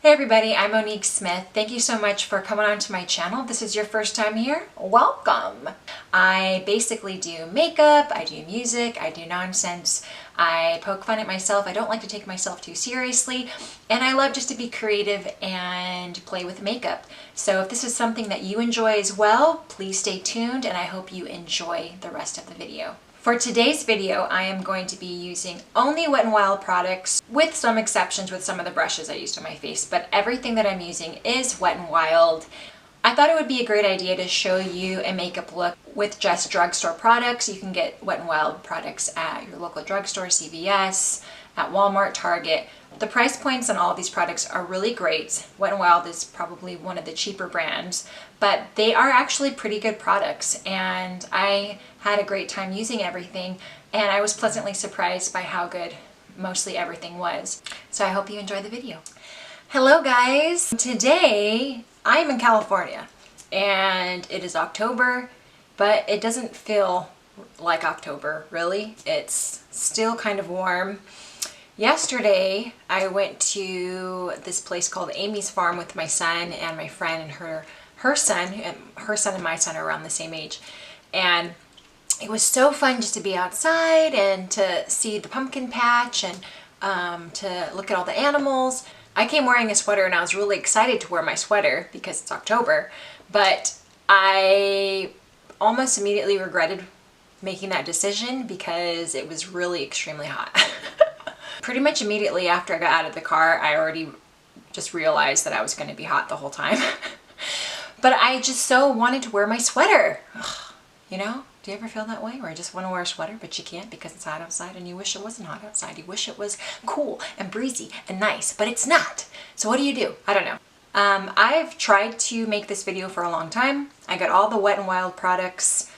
Hey everybody, I'm Monique Smith. Thank you so much for coming on to my channel. If this is your first time here, welcome. I basically do makeup, I do music, I do nonsense, I poke fun at myself, I don't like to take myself too seriously, and I love just to be creative and play with makeup. So if this is something that you enjoy as well, please stay tuned and I hope you enjoy the rest of the video. For today's video, I am going to be using only Wet n Wild products with some exceptions with some of the brushes I used on my face, but everything that I'm using is Wet n Wild. I thought it would be a great idea to show you a makeup look with just drugstore products. You can get Wet n Wild products at your local drugstore, CVS, at Walmart, Target. The price points on all of these products are really great. Wet n Wild is probably one of the cheaper brands, but they are actually pretty good products, and I had a great time using everything, and I was pleasantly surprised by how good mostly everything was. So I hope you enjoy the video. Hello guys! Today I'm in California and it is October, but it doesn't feel like October really. It's still kind of warm. Yesterday I went to this place called Amy's Farm with my son and my friend and her son, and her son and my son are around the same age, and it was so fun just to be outside and to see the pumpkin patch and to look at all the animals. I came wearing a sweater and I was really excited to wear my sweater because it's October, but I almost immediately regretted making that decision because it was really extremely hot. Pretty much immediately after I got out of the car, I already just realized that I was going to be hot the whole time. But I just so wanted to wear my sweater. You know? Do you ever feel that way? Where you just want to wear a sweater, but you can't because it's hot outside and you wish it wasn't hot outside. You wish it was cool and breezy and nice, but it's not. So what do? I don't know. I've tried to make this video for a long time. I got all the Wet n Wild products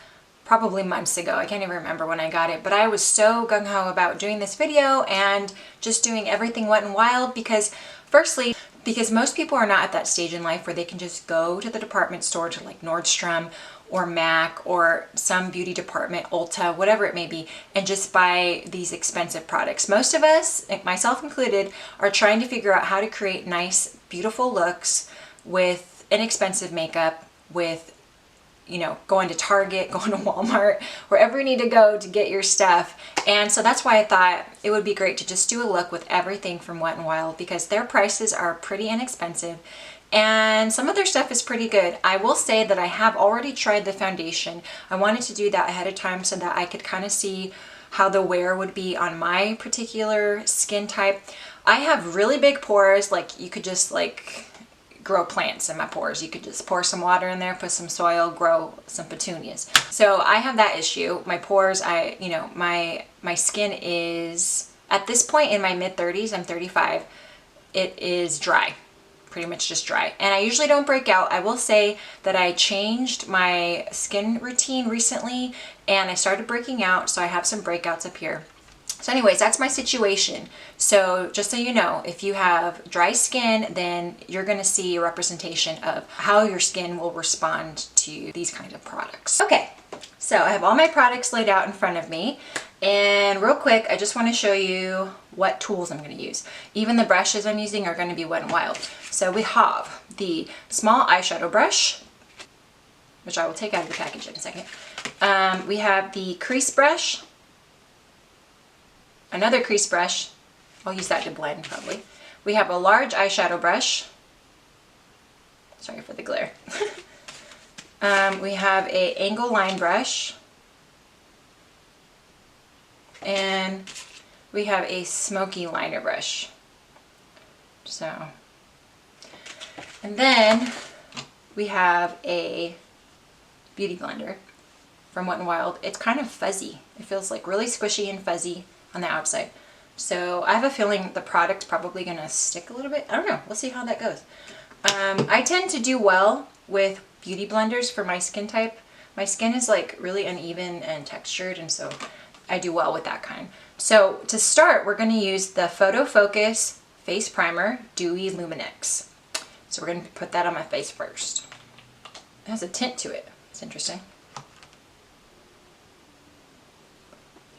probably months ago. I can't even remember when I got it, but I was so gung-ho about doing this video and just doing everything Wet n Wild because, firstly, because most people are not at that stage in life where they can just go to the department store, to like Nordstrom or MAC or some beauty department, Ulta, whatever it may be, and just buy these expensive products. Most of us, myself included, are trying to figure out how to create nice, beautiful looks with inexpensive makeup, with, you know, going to Target, going to Walmart, wherever you need to go to get your stuff. And so that's why I thought it would be great to just do a look with everything from Wet n Wild because their prices are pretty inexpensive and some of their stuff is pretty good. I will say that I have already tried the foundation. I wanted to do that ahead of time so that I could kind of see how the wear would be on my particular skin type. I have really big pores, like you could just like grow plants in my pores. You could just pour some water in there, put some soil, grow some petunias. So I have that issue. My pores, my skin is, at this point in my mid-30s, I'm 35, it is dry. Pretty much just dry. And I usually don't break out. I will say that I changed my skin routine recently and I started breaking out, so I have some breakouts up here. So anyways, that's my situation. So just so you know, if you have dry skin, then you're going to see a representation of how your skin will respond to these kind of products. Okay, so I have all my products laid out in front of me. And real quick, I just want to show you what tools I'm going to use. Even the brushes I'm using are going to be Wet n Wild. So we have the small eyeshadow brush, which I will take out of the package in a second. We have the crease brush. Another crease brush, I'll use that to blend probably. We have a large eyeshadow brush. Sorry for the glare. We have a angle line brush. And we have a Smoky liner brush. So, and then we have a beauty blender from Wet n Wild. It's kind of fuzzy. It feels like really squishy and fuzzy on the outside. So I have a feeling the product's probably gonna stick a little bit. I don't know, we'll see how that goes. I tend to do well with beauty blenders for my skin type. My skin is like really uneven and textured, and so I do well with that kind. So to start, we're gonna use the Photo Focus Face Primer Dewy Luminex. So we're gonna put that on my face first. It has a tint to it, it's interesting.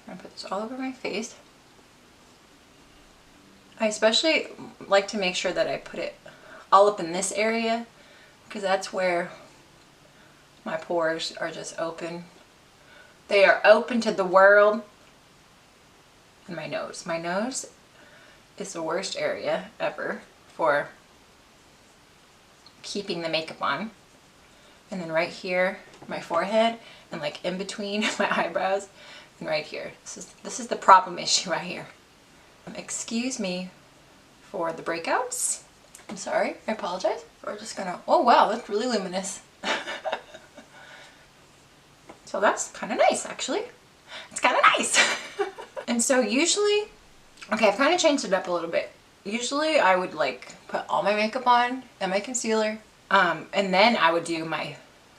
I'm gonna put this all over my face. I especially like to make sure that I put it all up in this area because that's where my pores are just open. They are open to the world. And my nose. My nose is the worst area ever for keeping the makeup on. And then right here, my forehead, and like in between my eyebrows, and right here. This is the problem issue right here. Excuse me for the breakouts. I'm sorry, I apologize. We're just gonna, oh wow, that's really luminous. So that's kind of nice, actually. It's kind of nice. And so usually, okay, I've kind of changed it up a little bit. Usually I would like put all my makeup on and my concealer, and then I would do my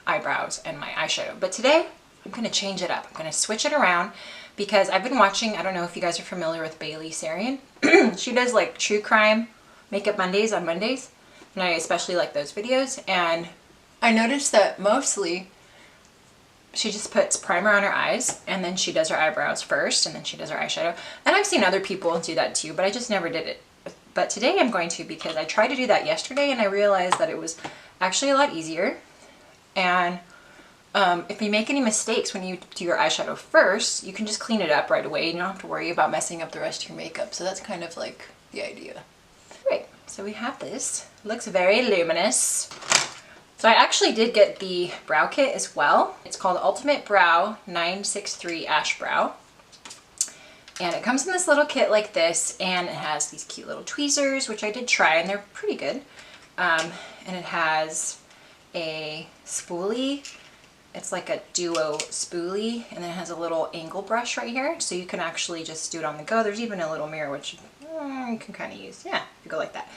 eyebrows and my eyeshadow. But today I'm gonna change it up. I'm gonna switch it around because I've been watching, I don't know if you guys are familiar with Bailey Sarian. She does like true crime makeup Mondays on Mondays, and I especially like those videos. And I noticed that mostly she just puts primer on her eyes and then she does her eyebrows first and then she does her eyeshadow. And I've seen other people do that too, but I just never did it. But today I'm going to, because I tried to do that yesterday and I realized that it was actually a lot easier. And if you make any mistakes when you do your eyeshadow first, you can just clean it up right away. You don't have to worry about messing up the rest of your makeup. So that's kind of like the idea. Great, so we have this. It looks very luminous. So I actually did get the brow kit as well. It's called Ultimate Brow 963 Ash Brow. And it comes in this little kit like this, and it has these cute little tweezers, which I did try, and they're pretty good. And it has a spoolie. It's like a duo spoolie, and then it has a little angle brush right here, so you can actually just do it on the go. There's even a little mirror, which you can kind of use. Yeah, you go like that.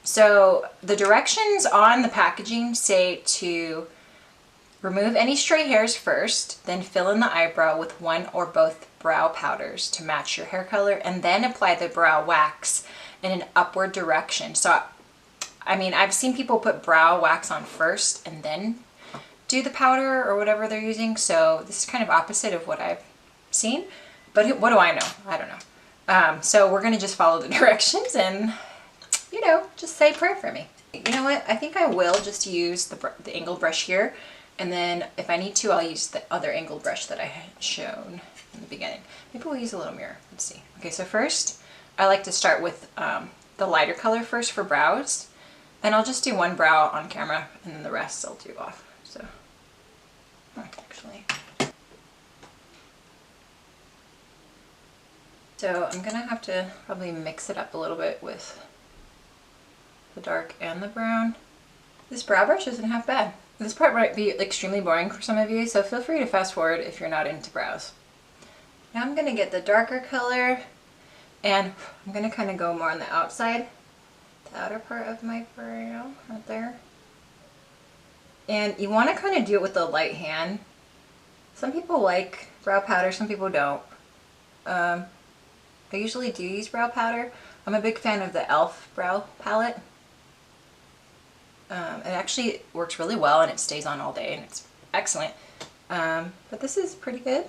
So the directions on the packaging say to remove any stray hairs first, then fill in the eyebrow with one or both brow powders to match your hair color, and then apply the brow wax in an upward direction. So, I mean, I've seen people put brow wax on first and then do the powder or whatever they're using. So this is kind of opposite of what I've seen, but what do I know? I don't know. So we're going to just follow the directions and, you know, just say a prayer for me. You know what? I think I will just use the angled brush here. And then if I need to, I'll use the other angled brush that I had shown in the beginning. Maybe we'll use a little mirror. Let's see. Okay, so first, I like to start with the lighter color first for brows. And I'll just do one brow on camera, and then the rest I'll do off. So, actually. So I'm gonna have to probably mix it up a little bit with the dark and the brown. This brow brush isn't half bad. This part might be extremely boring for some of you, so feel free to fast forward if you're not into brows. Now I'm gonna get the darker color, and I'm gonna kind of go more on the outside, the outer part of my brow, right there. And you want to kind of do it with a light hand. Some people like brow powder, some people don't. I usually do use brow powder. I'm a big fan of the e.l.f. brow palette. It actually works really well and it stays on all day and it's excellent. But this is pretty good.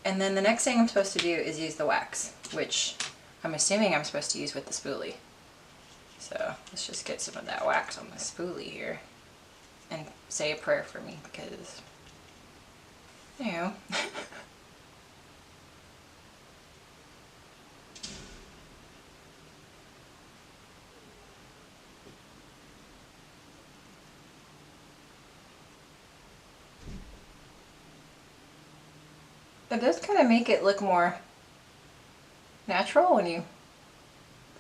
And then the next thing I'm supposed to do is use the wax, which I'm assuming I'm supposed to use with the spoolie. So let's just get some of that wax on the spoolie here and say a prayer for me because, you know. It does kind of make it look more natural when you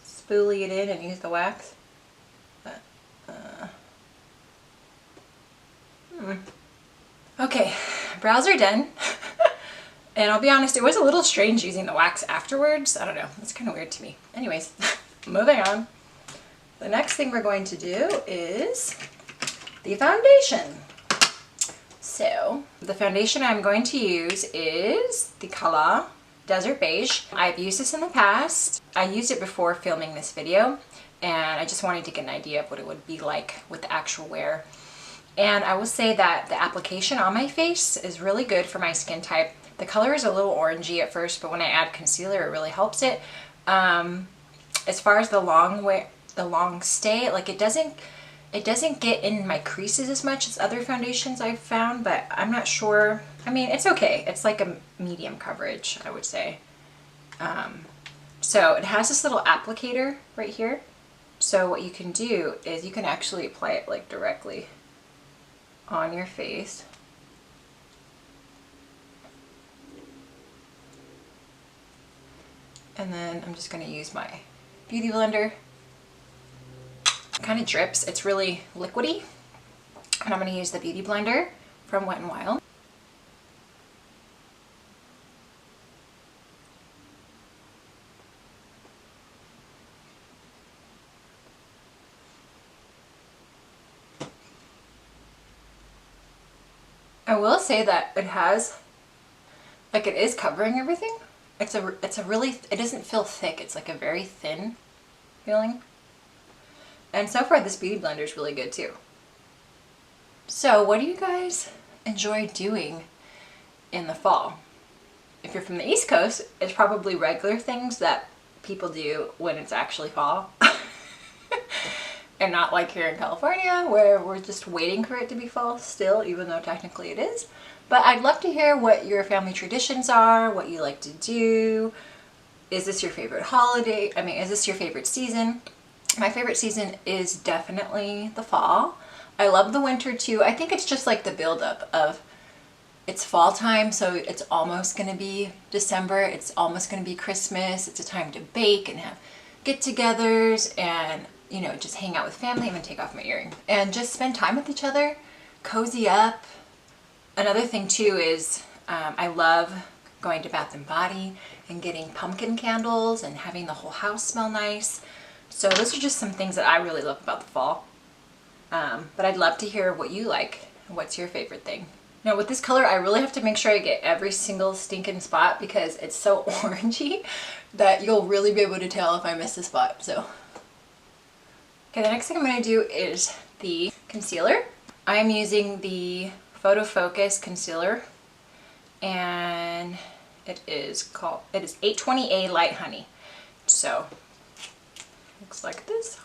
spoolie it in and use the wax. But, Okay, brows are done. And I'll be honest, it was a little strange using the wax afterwards. I don't know, it's kind of weird to me. Anyways, moving on. The next thing we're going to do is the foundation. So, the foundation I'm going to use is the color Desert Beige. I've used this in the past. I used it before filming this video, and I just wanted to get an idea of what it would be like with the actual wear. And I will say that the application on my face is really good for my skin type. The color is a little orangey at first, but when I add concealer, it really helps it. As far as the long the long stay. Like it doesn't get in my creases as much as other foundations I've found, but I'm not sure. I mean, it's okay. It's like a medium coverage, I would say. So it has this little applicator right here. So what you can do is you can actually apply it like directly on your face. And then I'm just going to use my beauty blender. It kind of drips. It's really liquidy. And I'm going to use the beauty blender from Wet n Wild. I will say that it has, like, it is covering everything. It's a really, it doesn't feel thick. It's like a very thin feeling. And so far this beauty blender is really good too. So what do you guys enjoy doing in the fall? If you're from the East Coast, it's probably regular things that people do when it's actually fall. And not like here in California where we're just waiting for it to be fall still, even though technically it is. But I'd love to hear what your family traditions are, what you like to do. Is this your favorite holiday? I mean, is this your favorite season? My favorite season is definitely the fall. I love the winter too. I think it's just like the buildup of it's fall time, so it's almost going to be December. It's almost going to be Christmas. It's a time to bake and have get-togethers and, you know, just hang out with family. I'm going to take off my earring. And just spend time with each other, cozy up. Another thing too is I love going to Bath and Body and getting pumpkin candles and having the whole house smell nice. So those are just some things that I really love about the fall. But I'd love to hear what you like. What's your favorite thing? Now with this color, I really have to make sure I get every single stinking spot because it's so orangey that you'll really be able to tell if I miss a spot. So, okay, the next thing I'm going to do is the concealer. I am using the Photo Focus concealer, and it is 820A Light Honey. So looks like this.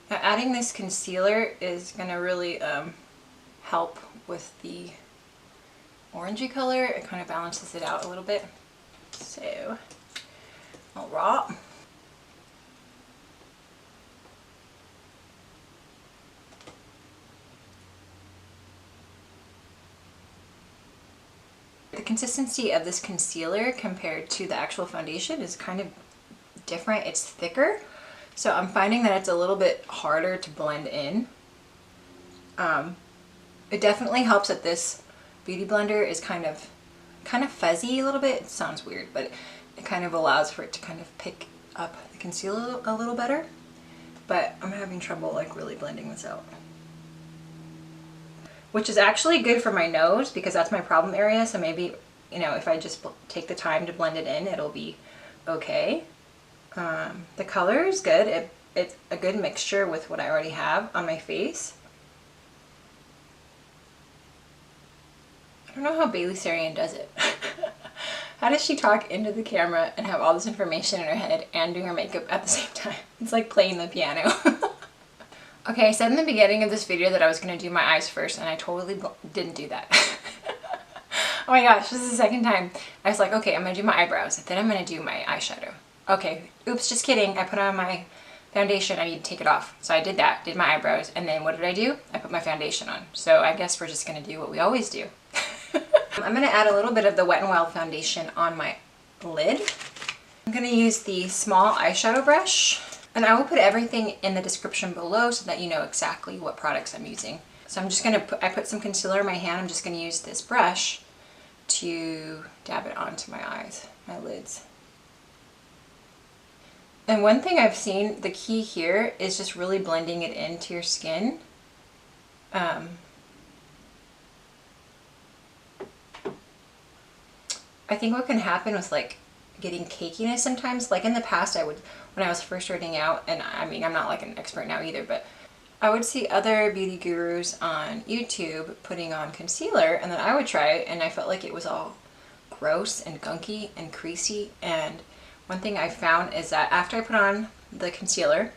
Now adding this concealer is going to really help with the orangey color. It kind of balances it out a little bit. So, alright. The consistency of this concealer compared to the actual foundation is kind of different. It's thicker. So I'm finding that it's a little bit harder to blend in. It definitely helps that this beauty blender is kind of fuzzy a little bit. It sounds weird, but it kind of allows for it to kind of pick up the concealer a little better. But I'm having trouble like really blending this out. Which is actually good for my nose because that's my problem area. So maybe, you know, if I just take the time to blend it in, it'll be okay. The color is good. It's a good mixture with what I already have on my face. I don't know how Bailey Sarian does it. How does she talk into the camera and have all this information in her head and do her makeup at the same time? It's like playing the piano. Okay, I said in the beginning of this video that I was going to do my eyes first, and I totally didn't do that. Oh my gosh, this is the second time. I was like, okay, I'm going to do my eyebrows, then I'm going to do my eyeshadow. Okay, oops, just kidding. I put on my foundation. I need to take it off. So I did that, did my eyebrows, and then what did I do? I put my foundation on. So I guess we're just going to do what we always do. I'm going to add a little bit of the Wet n Wild foundation on my lid. I'm going to use the small eyeshadow brush, and I will put everything in the description below so that you know exactly what products I'm using. So I'm just going to I put some concealer in my hand. I'm just going to use this brush to dab it onto my eyes, my lids. And one thing I've seen, the key here is just really blending it into your skin. I think what can happen with like getting cakiness sometimes. Like in the past I would, when I was first starting out, and I mean I'm not like an expert now either, but I would see other beauty gurus on YouTube putting on concealer, and then I would try it and I felt like it was all gross and gunky and creasy. And one thing I found is that after I put on the concealer,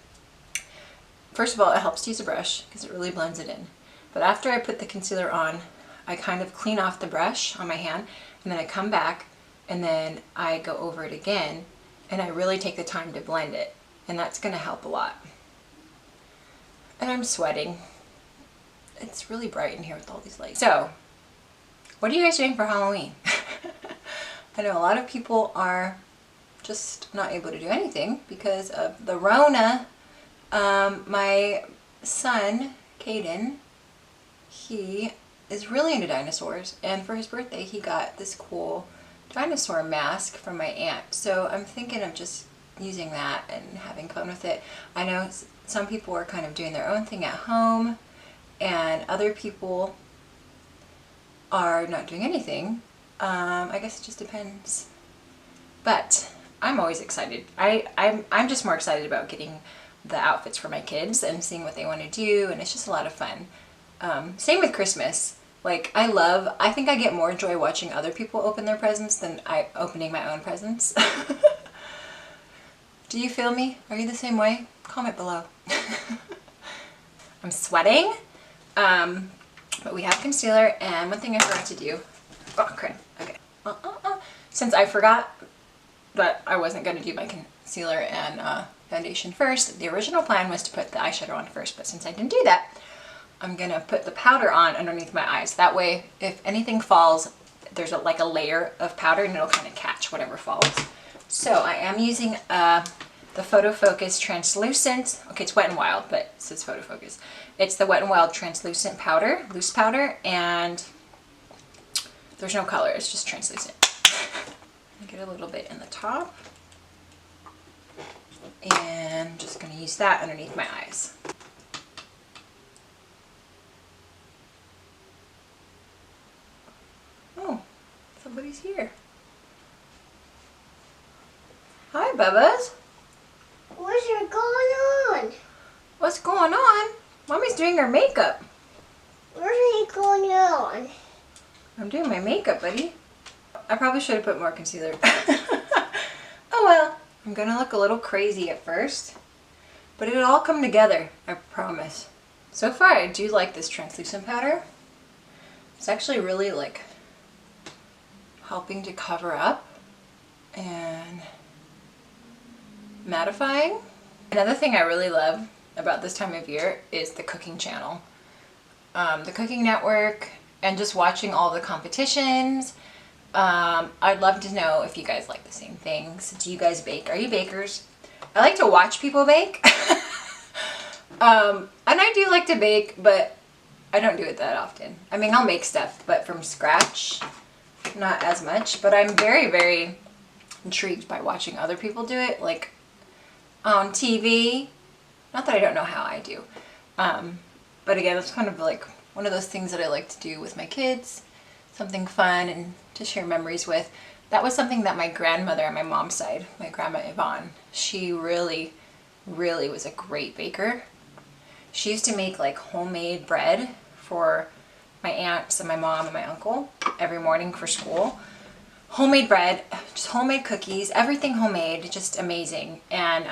first of all, it helps to use a brush because it really blends it in. But after I put the concealer on, I kind of clean off the brush on my hand, and then I come back and then I go over it again, and I really take the time to blend it, and that's going to help a lot. And I'm sweating. It's really bright in here with all these lights. So, what are you guys doing for Halloween? I know a lot of people are just not able to do anything because of the Rona. My son, Caden, he is really into dinosaurs, and for his birthday he got this cool dinosaur mask from my aunt. So I'm thinking of just using that and having fun with it. I know some people are kind of doing their own thing at home, and other people are not doing anything. I guess it just depends. But I'm always excited. I'm just more excited about getting the outfits for my kids and seeing what they want to do, and it's just a lot of fun. Same with Christmas. Like, I think I get more joy watching other people open their presents than opening my own presents. Do you feel me? Are you the same way? Comment below. I'm sweating, but we have concealer, and one thing I forgot to do. Oh, crap. Okay. Since I forgot that I wasn't going to do my concealer and foundation first, the original plan was to put the eyeshadow on first, but since I didn't do that, I'm going to put the powder on underneath my eyes. That way, if anything falls, there's like a layer of powder and it'll kind of catch whatever falls. So I am using the Photo Focus Translucent. Okay, it's Wet n Wild, but it says Photo Focus. It's the Wet n Wild Translucent powder, loose powder, and there's no color, it's just translucent. Get a little bit in the top, and I'm just going to use that underneath my eyes. Oh, somebody's here. Hi, Bubba's. What's going on? What's going on? Mommy's doing her makeup. What's going on? I'm doing my makeup, buddy. I probably should have put more concealer. Oh well. I'm gonna look a little crazy at first, but it'll all come together, I promise. So far, I do like this translucent powder. It's actually really like helping to cover up and mattifying. Another thing I really love about this time of year is the cooking channel. The Cooking Network, and just watching all the competitions. I'd love to know if you guys like the same things. Do you guys bake? Are you bakers? I like to watch people bake. And I do like to bake, but I don't do it that often. I mean, I'll make stuff, but from scratch, not as much. But I'm very, very intrigued by watching other people do it, like on TV. Not that I don't know how I do. But again, it's kind of like one of those things that I like to do with my kids. Something fun and to share memories with. That was something that my grandmother on my mom's side, my grandma Yvonne, she really, really was a great baker. She used to make like homemade bread for my aunts and my mom and my uncle every morning for school. Homemade bread, just homemade cookies, everything homemade, just amazing. And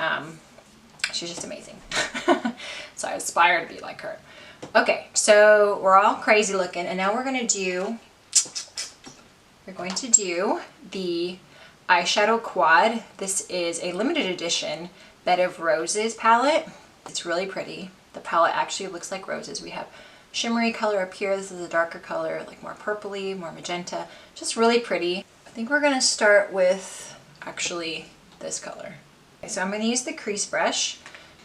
she's just amazing. So I aspire to be like her. Okay, so we're all crazy looking, and now we're going to do the Eyeshadow Quad. This is a limited edition Bed of Roses palette. It's really pretty. The palette actually looks like roses. We have shimmery color up here. This is a darker color, like more purpley, more magenta. Just really pretty. I think we're going to start with actually this color. Okay, so I'm going to use the crease brush,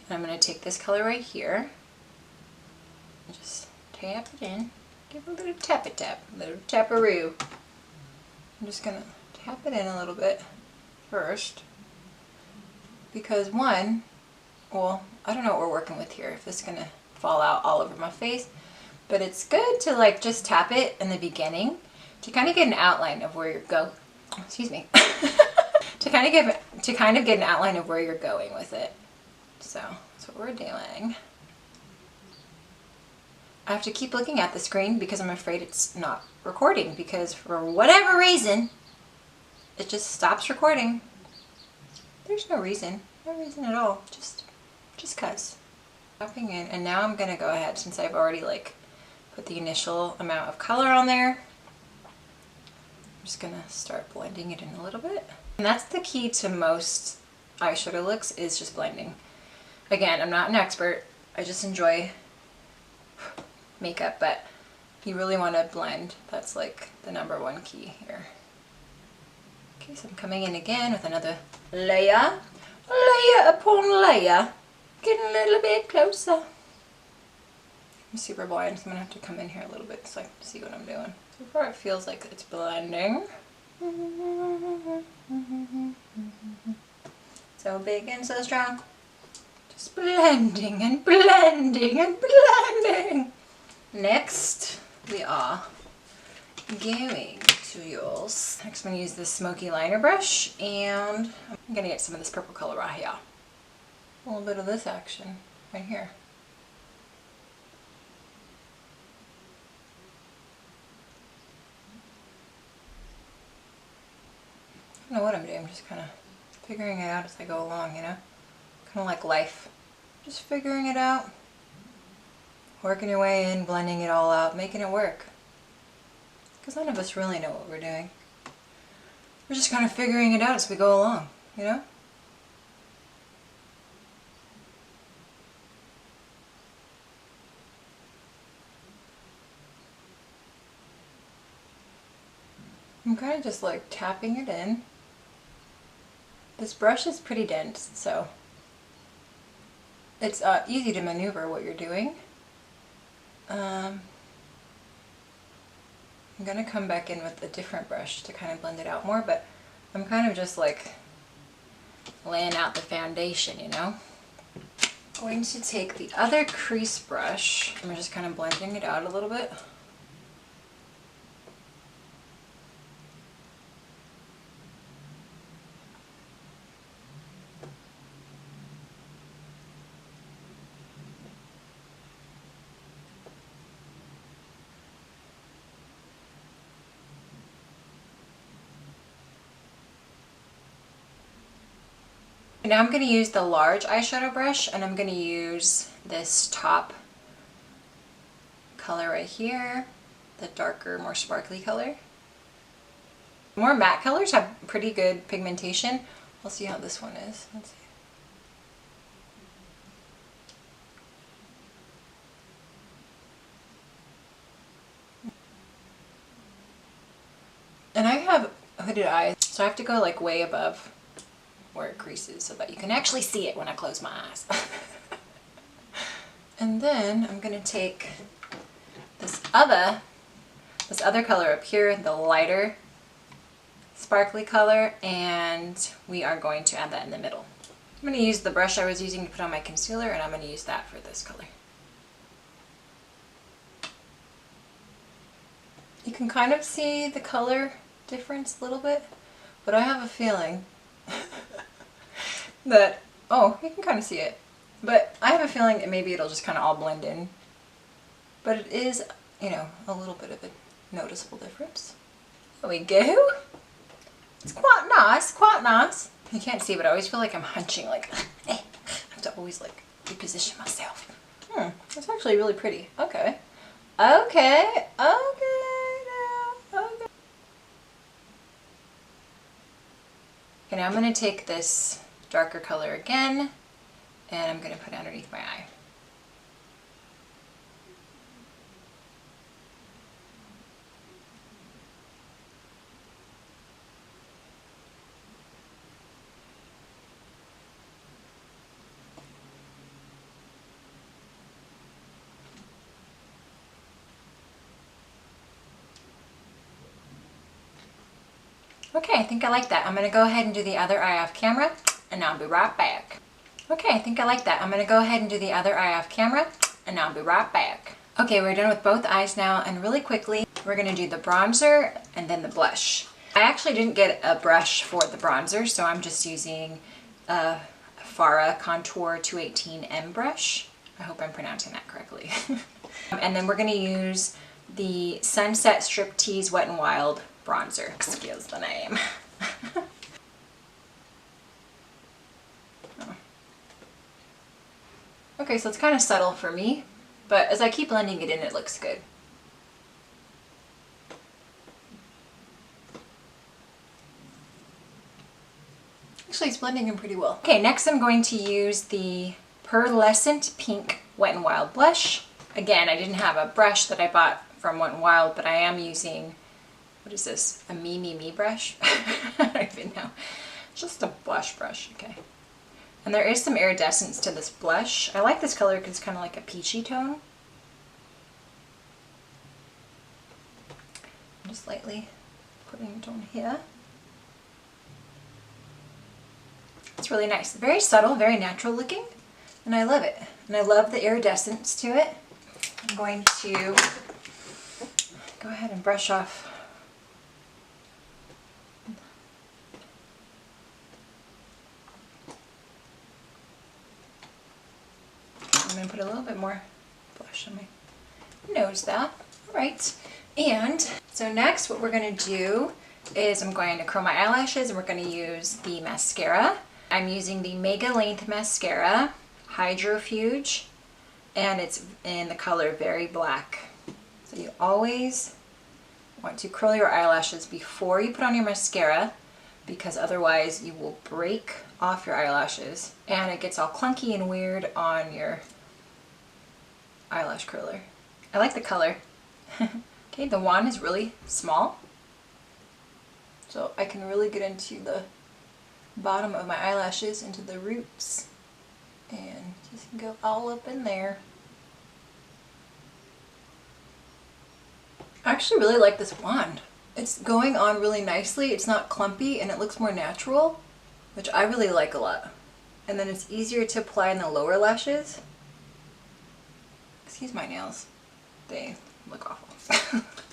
and I'm going to take this color right here and just tap it in. Give it a little tap-a-tap, a little taparoo. I'm just going to tap it in a little bit first, because one, well, I don't know what we're working with here, if it's going to fall out all over my face, but it's good to like just tap it in the beginning to kind of get an outline of where you're going. Excuse me. to kind of get an outline of where you're going with it. So that's what we're doing. I have to keep looking at the screen because I'm afraid it's not recording, because for whatever reason, it just stops recording. There's no reason at all, just cause. Popping in, and now I'm gonna go ahead, since I've already like put the initial amount of color on there, I'm just gonna start blending it in a little bit. And that's the key to most eyeshadow looks, is just blending. Again, I'm not an expert, I just enjoy makeup, but you really want to blend. That's like the #1 key here. Okay, so I'm coming in again with another layer upon layer, getting a little bit closer. I'm super blind, so I'm gonna have to come in here a little bit so I can see what I'm doing. So far it feels like it's blending. So big and so strong. Just blending and blending and blending. Next, we are going to use, next I'm going to use this Smoky liner brush, and I'm going to get some of this purple color right here. A little bit of this action right here. I don't know what I'm doing, I'm just kind of figuring it out as I go along, you know? Kind of like life. Just figuring it out. Working your way in, blending it all out, making it work. Because none of us really know what we're doing. We're just kind of figuring it out as we go along, you know? I'm kind of just like tapping it in. This brush is pretty dense, so it's easy to maneuver what you're doing. I'm gonna come back in with a different brush to kind of blend it out more, but I'm kind of just like laying out the foundation, you know? I'm going to take the other crease brush. I'm just kind of blending it out a little bit. Now I'm going to use the large eyeshadow brush, and I'm going to use this top color right here, the darker, more sparkly color. More matte colors have pretty good pigmentation. We'll see how this one is. Let's see. And I have hooded eyes, so I have to go like way above where it creases so that you can actually see it when I close my eyes. And then I'm going to take this other color up here, the lighter sparkly color, and we are going to add that in the middle. I'm going to use the brush I was using to put on my concealer, and I'm going to use that for this color. You can kind of see the color difference a little bit, but I have a feeling that, oh, you can kind of see it, but I have a feeling that maybe it'll just kind of all blend in. But it is, you know, a little bit of a noticeable difference. There we go. It's quite nice, quite nice. You can't see, but I always feel like I'm hunching, like, I have to always like reposition myself. That's actually really pretty. Okay. Okay. Okay, now I'm going to take this darker color again, and I'm going to put it underneath my eye. Okay, I think I like that. I'm going to go ahead and do the other eye off camera, and I'll be right back. Okay, I think I like that. I'm going to go ahead and do the other eye off camera, and I'll be right back. Okay, we're done with both eyes now, and really quickly, we're going to do the bronzer and then the blush. I actually didn't get a brush for the bronzer, so I'm just using a Farah Contour 218M brush. I hope I'm pronouncing that correctly. And then we're going to use the Sunset Striptease Wet n Wild bronzer. Excuse the name. Oh. Okay, so it's kind of subtle for me, but as I keep blending it in, it looks good. Actually, it's blending in pretty well. Okay, next I'm going to use the Pearlescent Pink Wet n Wild blush. Again, I didn't have a brush that I bought from Wet n Wild, but I am using, what is this? A Me brush? I don't even know. Just a blush brush, okay. And there is some iridescence to this blush. I like this color because it's kind of like a peachy tone. I'm just lightly putting it on here. It's really nice. Very subtle, very natural looking, and I love it. And I love the iridescence to it. I'm going to go ahead and brush off I'm going to put a little bit more blush on my nose there. Alright, and so next what we're going to do is I'm going to curl my eyelashes and we're going to use the mascara. I'm using the Mega Length Mascara, Hydrofuge, and it's in the color Very Black. So you always want to curl your eyelashes before you put on your mascara, because otherwise you will break off your eyelashes and it gets all clunky and weird on your eyelash curler. I like the color. Okay, the wand is really small, so I can really get into the bottom of my eyelashes, into the roots, and just go all up in there. I actually really like this wand. It's going on really nicely, it's not clumpy, and it looks more natural, which I really like a lot. And then it's easier to apply in the lower lashes. Excuse my nails, they look awful.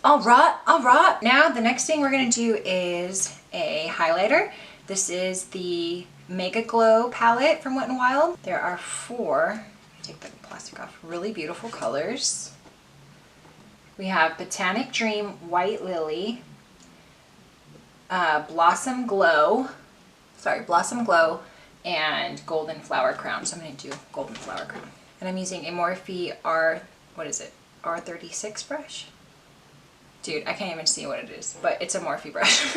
Alright. Now the next thing we're going to do is a highlighter. This is the Mega Glow palette from Wet n Wild. There are 4, take the plastic off, really beautiful colors. We have Botanic Dream White Lily, Blossom Glow, and Golden Flower Crown. So I'm going to do Golden Flower Crown. And I'm using a Morphe R36 brush. Dude, I can't even see what it is, but it's a Morphe brush.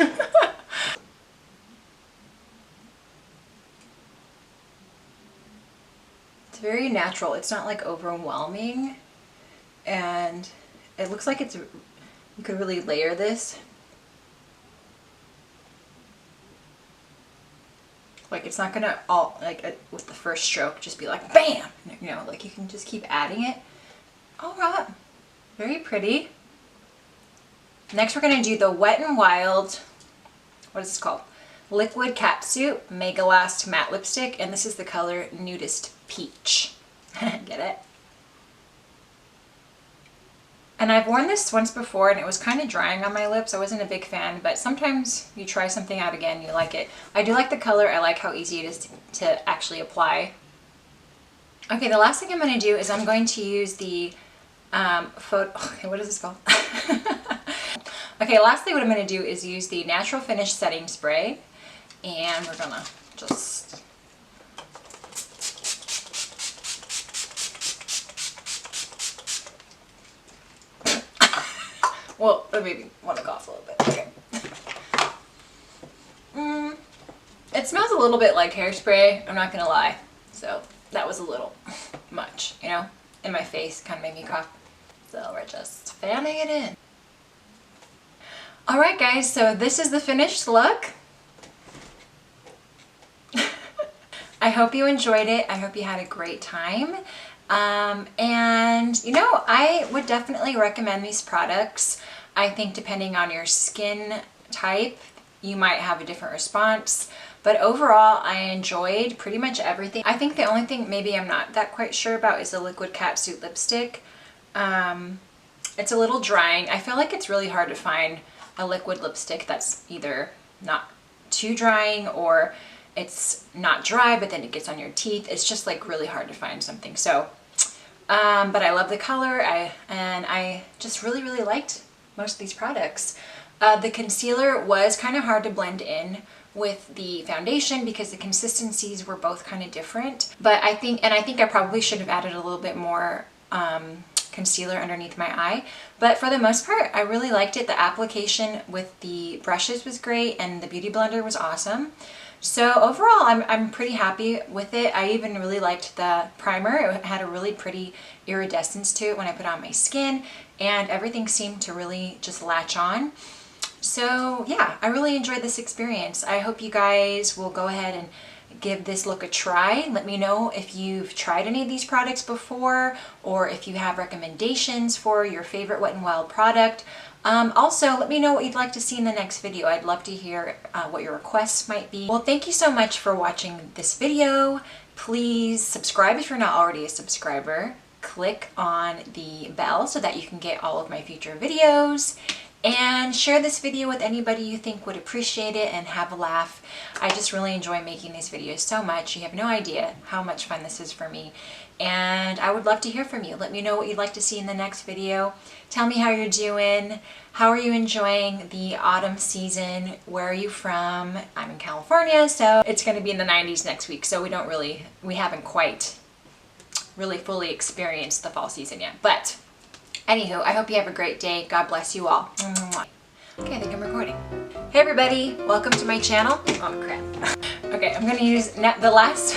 It's very natural. It's not like overwhelming, and it looks like you could really layer this. Like it's not gonna all, with the first stroke, just be like BAM! You know, like you can just keep adding it. Alright, very pretty. Next we're gonna do the Wet n Wild, what is this called? Liquid Catsuit Megalast Matte Lipstick, and this is the color Nudist Peach. Get it? And I've worn this once before and it was kind of drying on my lips. I wasn't a big fan, but sometimes you try something out again, you like it. I do like the color. I like how easy it is to actually apply. Okay, the last thing I'm going to do is I'm going to use the okay, what is this called? Okay, lastly what I'm going to do is use the Natural Finish Setting Spray, and we're going to just well, maybe want to cough a little bit. Okay. It smells a little bit like hairspray, I'm not gonna lie. So that was a little much, you know, in my face, kind of made me cough. So we're just fanning it in. Alright guys, so this is the finished look. I hope you enjoyed it. I hope you had a great time. And you know, I would definitely recommend these products. I think depending on your skin type, you might have a different response. But overall, I enjoyed pretty much everything. I think the only thing maybe I'm not that quite sure about is the Liquid Catsuit lipstick. It's a little drying. I feel like it's really hard to find a liquid lipstick that's either not too drying or it's not dry, but then it gets on your teeth. It's just like really hard to find something. So, but I love the color. I just really, really liked most of these products. The concealer was kind of hard to blend in with the foundation because the consistencies were both kind of different. But I think I probably should have added a little bit more concealer underneath my eye. But for the most part, I really liked it. The application with the brushes was great and the Beauty Blender was awesome. So overall, I'm pretty happy with it. I even really liked the primer. It had a really pretty iridescence to it when I put it on my skin, and everything seemed to really just latch on. So yeah, I really enjoyed this experience. I hope you guys will go ahead and give this look a try. Let me know if you've tried any of these products before, or if you have recommendations for your favorite Wet n Wild product. Also, let me know what you'd like to see in the next video. I'd love to hear what your requests might be. Well, thank you so much for watching this video. Please subscribe if you're not already a subscriber. Click on the bell so that you can get all of my future videos. And share this video with anybody you think would appreciate it and have a laugh. I just really enjoy making these videos so much. You have no idea how much fun this is for me. And I would love to hear from you. Let me know what you'd like to see in the next video. Tell me how you're doing. How are you enjoying the autumn season? Where are you from? I'm in California, so it's going to be in the 90s next week. So we haven't quite really fully experienced the fall season yet. But anywho, I hope you have a great day. God bless you all. Okay, I think I'm recording. Hey everybody, welcome to my channel. Oh crap. Okay, I'm gonna use the last